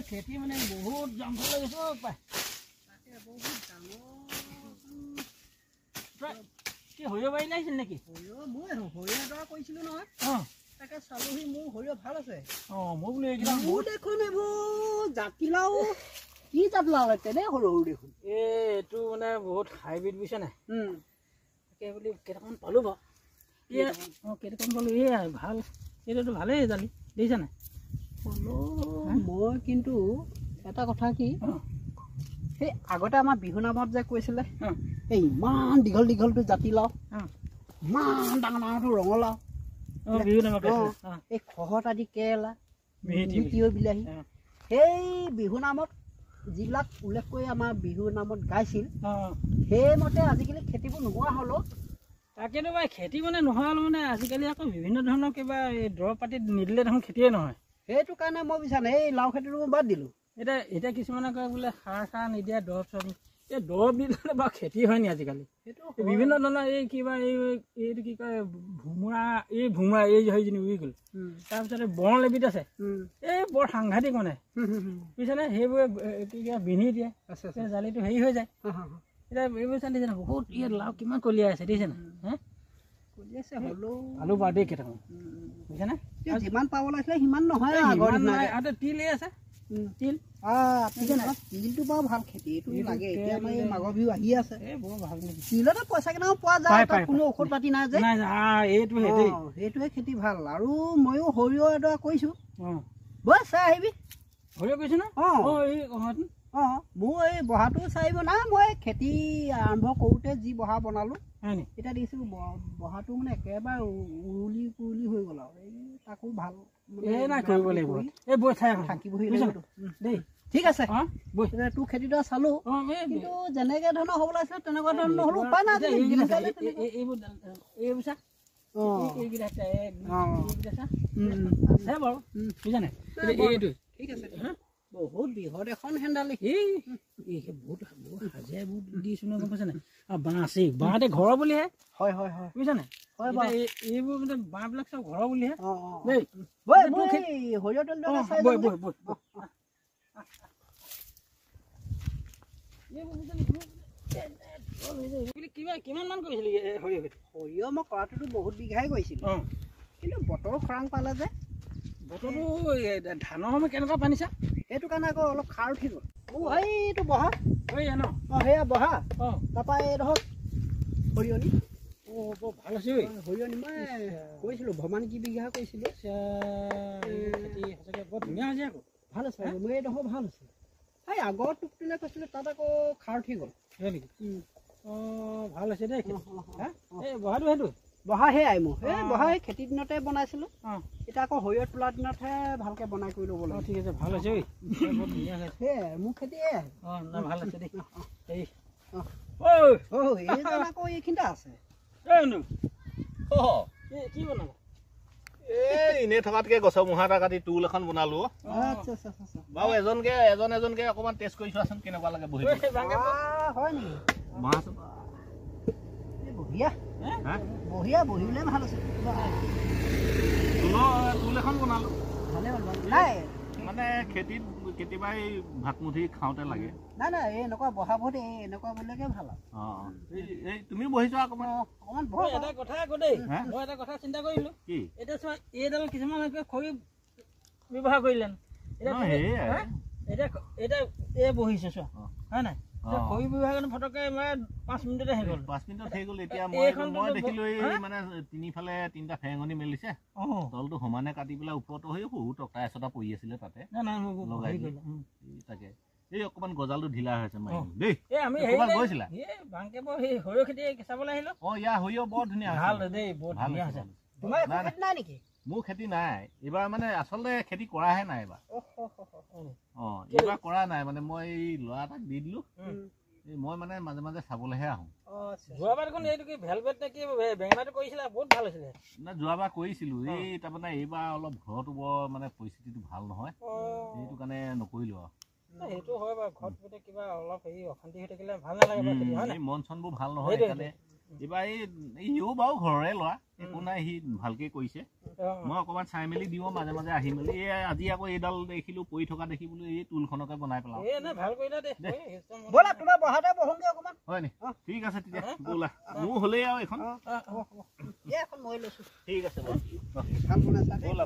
খেতি মানে বহুত জংঘল লাগিছে পায় কি সৰিয়হ বাৰী লাগিছিল নেকি? মই সৰিয়হ এটা কৰিছিলো নহয়। তাকে চালোহি মোৰ সৰিয়হ ভাল আছে। মই বোলো এইকেইটা মোৰ দেখোন এইবোৰ জাতিলাও কি জাতিলাও তেনে সৰু সৰু দেখোন। এইটো মানে বহুত হাইব্ৰিড বুজিছে নাই? তাকে বুলি কেইটামান পালো বাৰু। কেইটামান পালো ভাল এইটোতো ভালেই জালি দেখিছা নাই? মই কিন্তু এটা কথা কি সেই আগতে আমাৰ বিহু নামত যে কৈছিলে এই ইমান দীঘল দীঘলটো জাতিলাও ইমান ডাঙৰ ডাঙৰটো ৰঙালাও বিহু নামত এই খহত আদি কেৰেলা মিহিতিয়ৈ বিলাহী সেই বিহু নামত যিবিলাক উল্লেখ কৰি আমাৰ বিহু নামত গাইছিল সেইমতে আজিকালি খেতিবোৰ নোহোৱা হলো। তাকেতো বাৰু খেতি মানে নোহোৱা হ'ল মানে আজিকালি আকৌ বিভিন্ন ধৰণৰ কিবা এই দৰৱ পাতি নিদিলে দেখোন খেতিয়ে নহয়। সেইটো কাৰণে মই বিচাৰো এই লাও খেতিটো মই বাদ দিলো। এতিয়া কিছুমানে কয় বোলে সাৰ নিদিয়া দৰৱ চৰৱ এই দৰৱ দিলে বাৰু খেতি হয় নি আজিকালি? বিভিন্ন ধৰণৰ এই কিবা এইটো কি কয় ভোমোৰা এই হেৰিজনী উৰি গ'ল। তাৰপিছতে বন এবিধ আছে এই বৰ সাংঘাতিক মানে বুজিছানে? সেইবোৰে কি কিবা বিন্ধি দিয়ে জালিটো হেৰি হৈ যায়। এতিয়া এইবোৰ চাই দিছে না বহুত ইয়াত লাও কিমান কলিয়াই আছে দেখিছে না? কলিয়াইছে হ'লেও আলু বাৰু দেই কেইটামান বুজিছানে? যিমান পাব লাগিছিলে সিমান নহয়। তিল আছে তিল তিলটো বাৰু ভাল খেতি এইটো লাগে। এতিয়া আমাৰ এই মাঘৰ বিহু আহি আছে বৰ ভাল তিলতে পইচা কেইটামান পোৱা যায়। কোনো ঔষধ পাতি নাই যে সেইটোৱে খেতি ভাল। আৰু ময়ো সৰিয়হ এডৰা কৰিছো বৈ চাই আহিবি। সৰিয়হ কৰিছো না? মোৰ এই বহাটো চাই নাই মই খেতি আৰম্ভ কৰোঁতে যি বহা বনালো এতিয়া দেখিছো বহাটো মানে একেবাৰে উৰুলি কুৰুলি হৈ গ'ল আৰু তাকো ভাল থাকিবহি দেই। ঠিক আছে তোৰ খেতিটো চালো কিন্তু যেনেকে ধৰণৰ হ'ব লাগিছিলে তেনেকুৱা ধৰণৰ নহ'লো উপায় নাই। ঠিক আছে বহুত বৃহৎ এখন হেন্দালি বহুত হাজিৰা দিছো ন গম পাইছা নাই? বাঁহ আছে বাঁহতে ঘৰৰ বুলিহে হয় হয় হয় বুজিছা নাই? এইবোৰ মানে বাঁহবিলাক চব ঘৰৰ বুলিহে দেই। কিমান মান কৰিছিলি সৰিয়হ? মই কৰাটোতো বহুত বিঘাই কৰিছিলো কিন্তু বতৰ খৰাং পালে যে বতৰটো ধানৰ সময় কেনেকুৱা পানীছা সেইটো কাৰণে আকৌ অলপ খাৰ উঠি গ'ল। এইটো বহা ন সেয়া বহা তাৰপৰা এইডোখৰ সৰিয়হনি বৰ ভাল হৈছে সৰিয়হনি মই কৰিছিলো ভমান কি বিঘা কৰিছিলো সঁচাকৈ বৰ ধুনীয়া হৈছে আকৌ ভাল আছে মোৰ এইডোখৰ ভাল হৈছে। এই আগৰ টুকটোলে কৈছিলো তাত আকৌ খাৰ উঠি গ'ল হয় নেকি? ভাল হৈছে দেই এই বহাটো সেইটো বহা সেয়াই মোৰ এই বহা এই খেতিৰ দিনতে বনাইছিলো এতিয়া আকৌ সৰিয়হ তোলাৰ দিনতহে ভালকে বনাই কৰি ল'ব লাগে। ঠিক আছে ভাল হৈছে বৰ ধুনীয়া হৈছে সেয়াই মোৰ খেতি ভাল হৈছে দেই আকৌ এইখিনিতে আছে কি বনাব এনেই থকাতকে গছৰ মুঢ়া এটা কাটি টুল এখন বনালো বাৰু এজনকে অকমান টেষ্ট কৰি চোৱাচোন কেনেকুৱা লাগে বহি হয় নেকি? মাছ বঢ়িয়া বঢ়িয়া বহিলে ভাল আছে টুল এখন বনালো ভালে হ'ল নাই মানে খেতিত কেতিয়াবা এই ভাতমুঠি খাওঁতে লাগে নাই নাই এনেকুৱা বহাবত এনেকুৱা বোলেকে ভাল এই তুমিও বহি যোৱা অকমান এটা কথা আকৌ দেই মই এটা কথা চিন্তা কৰিলো কি এতিয়া চোৱা এইডাল কিছুমান খৰি ব্যৱহাৰ কৰিলে এতিয়া এই বহিছে চোৱা হয় নাই খৰি ব্যৱহাৰ কৰি ফটকে 5 মিনিটতে হৈ গ'ল 5 মিনিটত হৈ গ'ল। এতিয়া মই দেখিলো এই মানে তিনিফালে 3টা ফেৰেঙনি মেলিছে তলটো সমানে কাটি পেলাই ওপৰতো সেই সৰু টকা এচটা পৰি আছিলে তাতে লগাই তাকে এই অকমান গজালটো ঢিলা হৈছে দেই আমি গৈছিলা সৰিয়হ খেতি চাবলৈ আহিলো ইয়াৰ সৰিয়হ বৰ ধুনীয়া ভাল দেই বৰ ধুনীয়া হৈছে। তোমাৰ খেতি নাই নেকি? মোৰ খেতি নাই এইবাৰ মানে আচলতে খেতি কৰাহে নাই এইবাৰ এইবাৰ কৰা নাই মানে মই এই ল'ৰা এটাক দি দিলো মই মানে মাজে মাজে চাবলৈহে আহো। যোৱাবাৰ দেখোন এইটো কি ভেলভেট নে কি বেঙেনাটো কৰিছিলা বহুত ভাল হৈছিলে না যোৱাবাৰ কৰিছিলো এই তাৰমানে এইবাৰ অলপ ঘৰতো বৰ মানে পৰিস্থিতিটো ভাল নহয় সেইটো কাৰণে নকৰিলো আৰু সেইটো হয় বাৰু ঘৰত গোটেই কিবা অলপ হেৰি অশান্তি হৈ থাকিলে ভাল নালাগে বাৰু খেতি হয় নাই মন চনবোৰ ভাল নহয় সেইকাৰণে এইবাৰ ইও বাৰু ঘৰৰে ল'ৰা একো নাই সি ভালকে কৰিছে মই অকণমান চাই মেলি দিওঁ মাজে মাজে আহি মেলি এই আজি আকৌ এইডাল দেখিলো পৰি থকা দেখি বোলো এই টুলখনকে বনাই পেলাওঁ ভাল কৰিলা দে ব'লা তোমাৰ বহাতে বহোগে অকণমান হয় নি ঠিক আছে তেতিয়া ব'লা মোৰ হ'লেই আৰু এখন এখন মই লৈছো ঠিক আছে বাৰু ভাল বনাইছা দেই। ব'লা